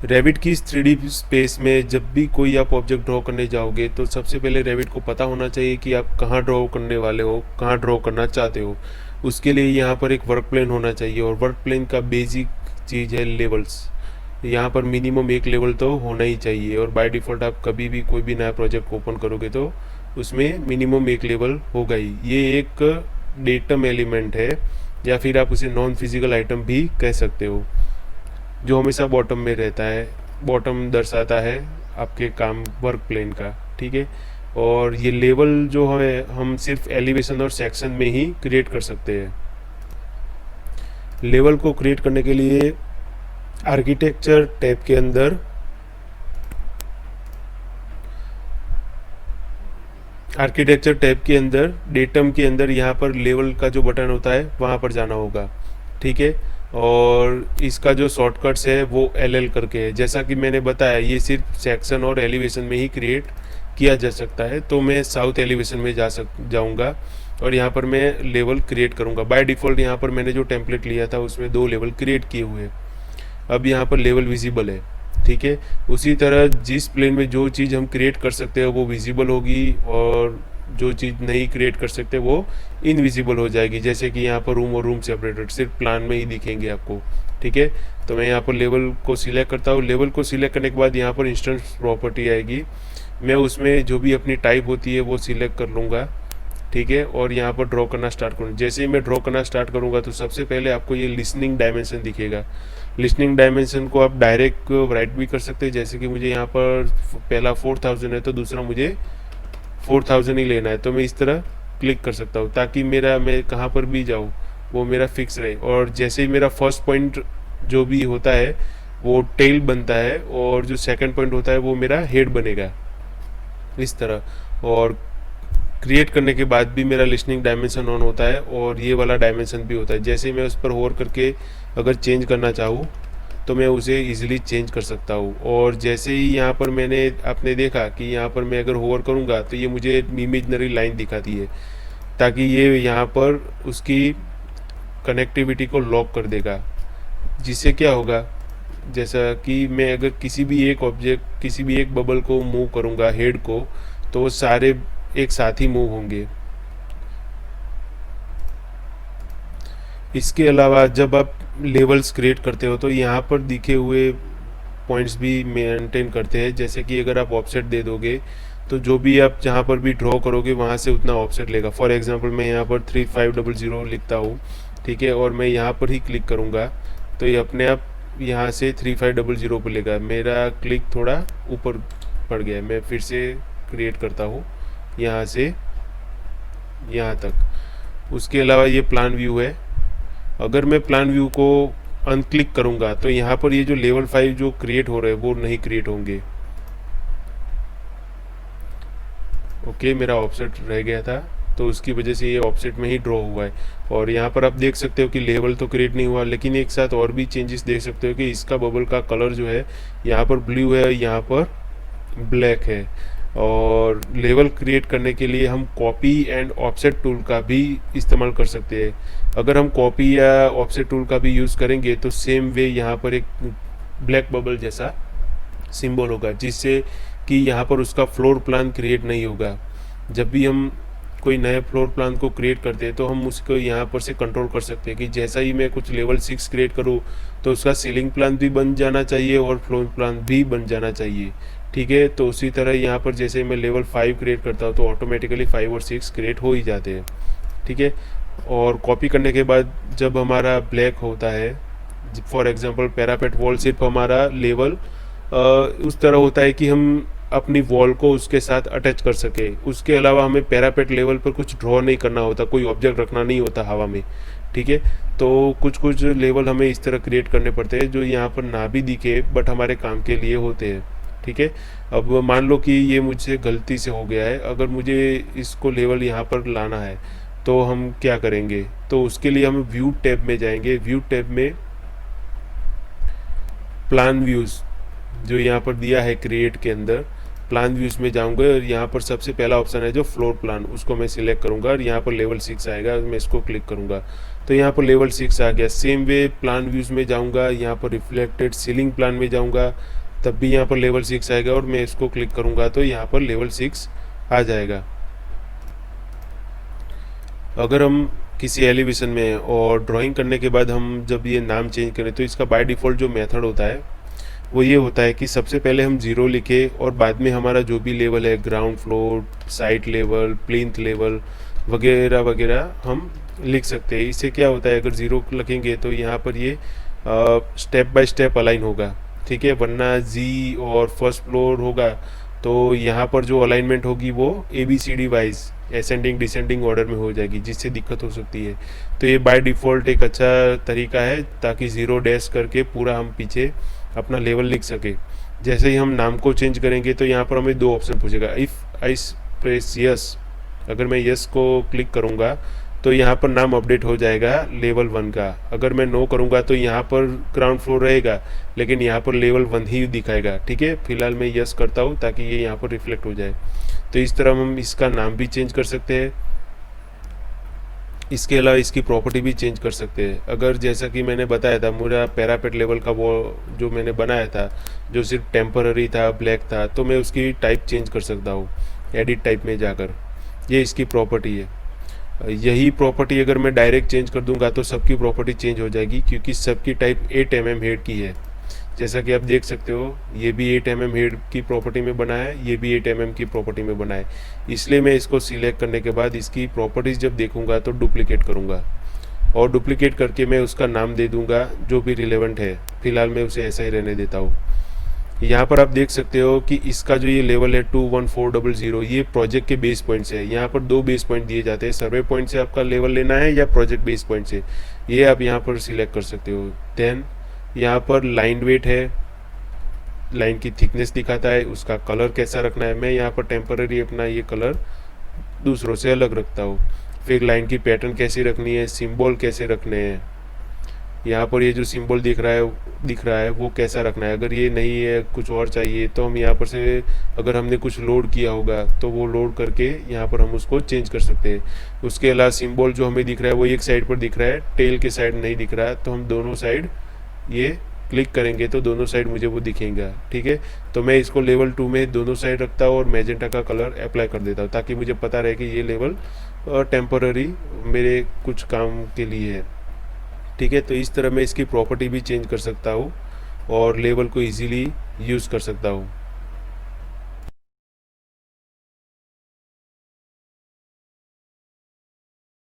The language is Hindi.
रेविट की इस 3D स्पेस में जब भी कोई आप ऑब्जेक्ट ड्रॉ करने जाओगे तो सबसे पहले रेविट को पता होना चाहिए कि आप कहाँ ड्रॉ करने वाले हो, कहाँ ड्रॉ करना चाहते हो। उसके लिए यहाँ पर एक वर्क प्लेन होना चाहिए, और वर्क प्लेन का बेसिक चीज़ है लेवल्स। यहाँ पर मिनिमम एक लेवल तो होना ही चाहिए, और बाय डिफ़ॉल्ट आप कभी भी कोई भी नया प्रोजेक्ट ओपन करोगे तो उसमें मिनिमम एक लेवल होगा ही। ये एक डेटम एलिमेंट है, या फिर आप उसे नॉन फिजिकल आइटम भी कह सकते हो, जो हमेशा बॉटम में रहता है। बॉटम दर्शाता है आपके काम वर्क प्लेन का, ठीक है। और ये लेवल जो है हम सिर्फ एलिवेशन और सेक्शन में ही क्रिएट कर सकते हैं। लेवल को क्रिएट करने के लिए आर्किटेक्चर टैब के अंदर डेटम के अंदर यहाँ पर लेवल का जो बटन होता है वहाँ पर जाना होगा, ठीक है। और इसका जो शॉर्टकट्स है वो LL करके है। जैसा कि मैंने बताया ये सिर्फ सेक्शन और एलिवेशन में ही क्रिएट किया जा सकता है, तो मैं साउथ एलिवेशन में जाऊंगा और यहाँ पर मैं लेवल क्रिएट करूँगा। बाय डिफ़ॉल्ट यहाँ पर मैंने जो टेम्पलेट लिया था उसमें 2 लेवल क्रिएट किए हुए हैं। अब यहाँ पर लेवल विजिबल है, ठीक है। उसी तरह जिस प्लेन में जो चीज़ हम क्रिएट कर सकते हैं वो विजिबल होगी, और जो चीज़ नहीं क्रिएट कर सकते वो इनविजिबल हो जाएगी। जैसे कि यहाँ पर रूम और रूम सेपरेटेड सिर्फ प्लान में ही दिखेंगे आपको, ठीक है। तो मैं यहाँ पर लेवल को सिलेक्ट करता हूँ। लेवल को सिलेक्ट करने के बाद यहाँ पर इंस्टेंस प्रॉपर्टी आएगी, मैं उसमें जो भी अपनी टाइप होती है वो सिलेक्ट कर लूँगा, ठीक है। और यहाँ पर ड्रॉ करना स्टार्ट करूँ। जैसे ही मैं ड्रॉ करना स्टार्ट करूँगा तो सबसे पहले आपको ये लिसनिंग डायमेंशन दिखेगा। लिसनिंग डायमेंशन को आप डायरेक्ट राइट भी कर सकते हैं। जैसे कि मुझे यहाँ पर पहला 4000 है तो दूसरा मुझे 4000 ही लेना है, तो मैं इस तरह क्लिक कर सकता हूँ ताकि मैं कहाँ पर भी जाऊँ वो मेरा फिक्स रहे। और जैसे ही मेरा फर्स्ट पॉइंट जो भी होता है वो टेल बनता है, और जो सेकंड पॉइंट होता है वो मेरा हेड बनेगा, इस तरह। और क्रिएट करने के बाद भी मेरा लिसनिंग डायमेंशन ऑन होता है और ये वाला डायमेंशन भी होता है। जैसे मैं उस पर होवर करके अगर चेंज करना चाहूँ तो मैं उसे इजीली चेंज कर सकता हूँ। और जैसे ही यहाँ पर आपने देखा कि यहाँ पर मैं अगर होवर करूँगा तो ये मुझे इमेजनरी लाइन दिखाती है, ताकि ये यहाँ पर उसकी कनेक्टिविटी को लॉक कर देगा। जिससे क्या होगा, जैसा कि मैं अगर किसी भी एक बबल को मूव करूँगा, हेड को, तो वो सारे एक साथ ही मूव होंगे। इसके अलावा जब आप लेवल्स क्रिएट करते हो तो यहाँ पर दिखे हुए पॉइंट्स भी मेंटेन करते हैं। जैसे कि अगर आप ऑफसेट दे दोगे तो जो भी आप जहाँ पर भी ड्रॉ करोगे वहाँ से उतना ऑफसेट लेगा। फॉर एग्जांपल मैं यहाँ पर 3500 लिखता हूँ, ठीक है, और मैं यहाँ पर ही क्लिक करूँगा तो ये अपने आप यहाँ से 3500 पर लेगा। मेरा क्लिक थोड़ा ऊपर पड़ गया, मैं फिर से क्रिएट करता हूँ यहाँ से यहाँ तक। उसके अलावा ये प्लान व्यू है। अगर मैं प्लान व्यू को अनक्लिक करूँगा तो यहाँ पर ये जो लेवल 5 जो क्रिएट हो रहे हैं वो नहीं क्रिएट होंगे। ओके, मेरा ऑफसेट रह गया था तो उसकी वजह से ये ऑफसेट में ही ड्रॉ हुआ है। और यहाँ पर आप देख सकते हो कि लेवल तो क्रिएट नहीं हुआ, लेकिन एक साथ और भी चेंजेस देख सकते हो कि इसका बबल का कलर जो है यहाँ पर ब्लू है, यहाँ पर ब्लैक है। और लेवल क्रिएट करने के लिए हम कॉपी एंड ऑफसेट टूल का भी इस्तेमाल कर सकते हैं। अगर हम कॉपी या ऑफसेट टूल का भी यूज़ करेंगे तो सेम वे यहाँ पर एक ब्लैक बबल जैसा सिंबल होगा, जिससे कि यहाँ पर उसका फ्लोर प्लान क्रिएट नहीं होगा। जब भी हम कोई नए फ्लोर प्लान को क्रिएट करते हैं तो हम उसको यहाँ पर से कंट्रोल कर सकते हैं कि जैसा ही मैं कुछ लेवल 6 क्रिएट करूँ तो उसका सीलिंग प्लान भी बन जाना चाहिए और फ्लोर प्लान भी बन जाना चाहिए, ठीक है। तो उसी तरह यहाँ पर जैसे मैं लेवल 5 क्रिएट करता हूँ तो ऑटोमेटिकली 5 और 6 क्रिएट हो ही जाते हैं, ठीक है। और कॉपी करने के बाद जब हमारा ब्लैक होता है, फॉर एग्जांपल पैरापेट वॉल सिर्फ हमारा लेवल उस तरह होता है कि हम अपनी वॉल को उसके साथ अटैच कर सके। उसके अलावा हमें पैरापेट लेवल पर कुछ ड्रॉ नहीं करना होता, कोई ऑब्जेक्ट रखना नहीं होता हवा में, ठीक है। तो कुछ लेवल हमें इस तरह क्रिएट करने पड़ते हैं जो यहाँ पर ना भी दिखे बट हमारे काम के लिए होते हैं, ठीक है। अब मान लो कि ये मुझसे गलती से हो गया है, अगर मुझे इसको लेवल यहाँ पर लाना है तो हम क्या करेंगे, तो उसके लिए हम व्यू टैब में जाएंगे। व्यू टैब में प्लान व्यूज़ जो यहाँ पर दिया है क्रिएट के अंदर, प्लान व्यूज में जाऊंगा और यहाँ पर सबसे पहला ऑप्शन है जो फ्लोर प्लान, उसको मैं सिलेक्ट करूंगा और यहाँ पर लेवल 6 आएगा, मैं इसको क्लिक करूंगा तो यहाँ पर लेवल 6 आ गया। सेम वे प्लान व्यूज में जाऊंगा, यहाँ पर रिफ्लेक्टेड सीलिंग प्लान में जाऊंगा, तब भी यहाँ पर लेवल 6 आएगा और मैं इसको क्लिक करूंगा तो यहाँ पर लेवल 6 आ जाएगा। अगर हम किसी एलिवेशन में और ड्राइंग करने के बाद हम जब ये नाम चेंज करें तो इसका बाय डिफ़ॉल्ट जो मेथड होता है वो ये होता है कि सबसे पहले हम 0 लिखें और बाद में हमारा जो भी लेवल है, ground floor, site level, plinth level वगैरह वगैरह हम लिख सकते हैं। इससे क्या होता है, अगर 0 लिखेंगे तो यहाँ पर ये स्टेप बाय स्टेप अलाइन होगा, ठीक है। वरना जी और फर्स्ट फ्लोर होगा तो यहाँ पर जो अलाइनमेंट होगी वो ABCD wise ascending descending order में हो जाएगी, जिससे दिक्कत हो सकती है। तो ये बाय डिफ़ॉल्ट एक अच्छा तरीका है ताकि 0 डैश करके पूरा हम पीछे अपना लेवल लिख सके। जैसे ही हम नाम को चेंज करेंगे तो यहाँ पर हमें 2 ऑप्शन पूछेगा, इफ़ आई प्रेस यस, अगर मैं यस को क्लिक करूँगा तो यहाँ पर नाम अपडेट हो जाएगा लेवल 1 का। अगर मैं नो करूँगा तो यहाँ पर ग्राउंड फ्लोर रहेगा लेकिन यहाँ पर लेवल 1 ही दिखाएगा, ठीक है। फिलहाल मैं यस करता हूँ ताकि ये यहाँ पर रिफ्लेक्ट हो जाए। तो इस तरह हम इसका नाम भी चेंज कर सकते हैं, इसके अलावा इसकी प्रॉपर्टी भी चेंज कर सकते हैं। अगर जैसा कि मैंने बताया था, मेरा पैरापेट लेवल का वो जो मैंने बनाया था जो सिर्फ टेम्पररी था, ब्लैक था, तो मैं उसकी टाइप चेंज कर सकता हूँ एडिट टाइप में जाकर। ये इसकी प्रॉपर्टी है। यही प्रॉपर्टी अगर मैं डायरेक्ट चेंज कर दूंगा तो सबकी प्रॉपर्टी चेंज हो जाएगी क्योंकि सबकी टाइप 8 mm हेड की है। जैसा कि आप देख सकते हो ये भी 8 mm हेड की प्रॉपर्टी में बना है, ये भी 8 mm की प्रॉपर्टी में बना है। इसलिए मैं इसको सिलेक्ट करने के बाद इसकी प्रॉपर्टीज़ जब देखूंगा तो डुप्लीकेट करूंगा और डुप्लीकेट करके मैं उसका नाम दे दूंगा जो भी रिलेवेंट है। फिलहाल मैं उसे ऐसा ही रहने देता हूँ। यहाँ पर आप देख सकते हो कि इसका जो ये लेवल है 21400 ये प्रोजेक्ट के बेस पॉइंट से है। यहाँ पर 2 बेस पॉइंट दिए जाते हैं, सर्वे पॉइंट से आपका लेवल लेना है या प्रोजेक्ट बेस पॉइंट से, ये आप यहाँ पर सिलेक्ट कर सकते हो। देन यहाँ पर लाइन वेट है, लाइन की थिकनेस दिखाता है, उसका कलर कैसा रखना है। मैं यहाँ पर टेम्पररी अपना ये कलर दूसरों से अलग रखता हूँ। फिर लाइन की पैटर्न कैसी रखनी है, सिंबल कैसे रखने हैं, यहाँ पर ये जो सिंबल दिख रहा है वो कैसा रखना है। अगर ये नहीं है, कुछ और चाहिए, तो हम यहाँ पर से अगर हमने कुछ लोड किया होगा तो वो लोड करके यहाँ पर हम उसको चेंज कर सकते हैं। उसके अलावा सिंबल जो हमें दिख रहा है वो एक साइड पर दिख रहा है, टेल के साइड नहीं दिख रहा है, तो हम दोनों साइड ये क्लिक करेंगे तो दोनों साइड मुझे वो दिखेगा, ठीक है। तो मैं इसको लेवल 2 में दोनों साइड रखता हूँ और मैजेंटा का कलर अप्लाई कर देता हूँ ताकि मुझे पता रहे कि ये लेवल टेम्पररी मेरे कुछ काम के लिए है, ठीक है। तो इस तरह मैं इसकी प्रॉपर्टी भी चेंज कर सकता हूँ और लेवल को इजीली यूज़ कर सकता हूँ।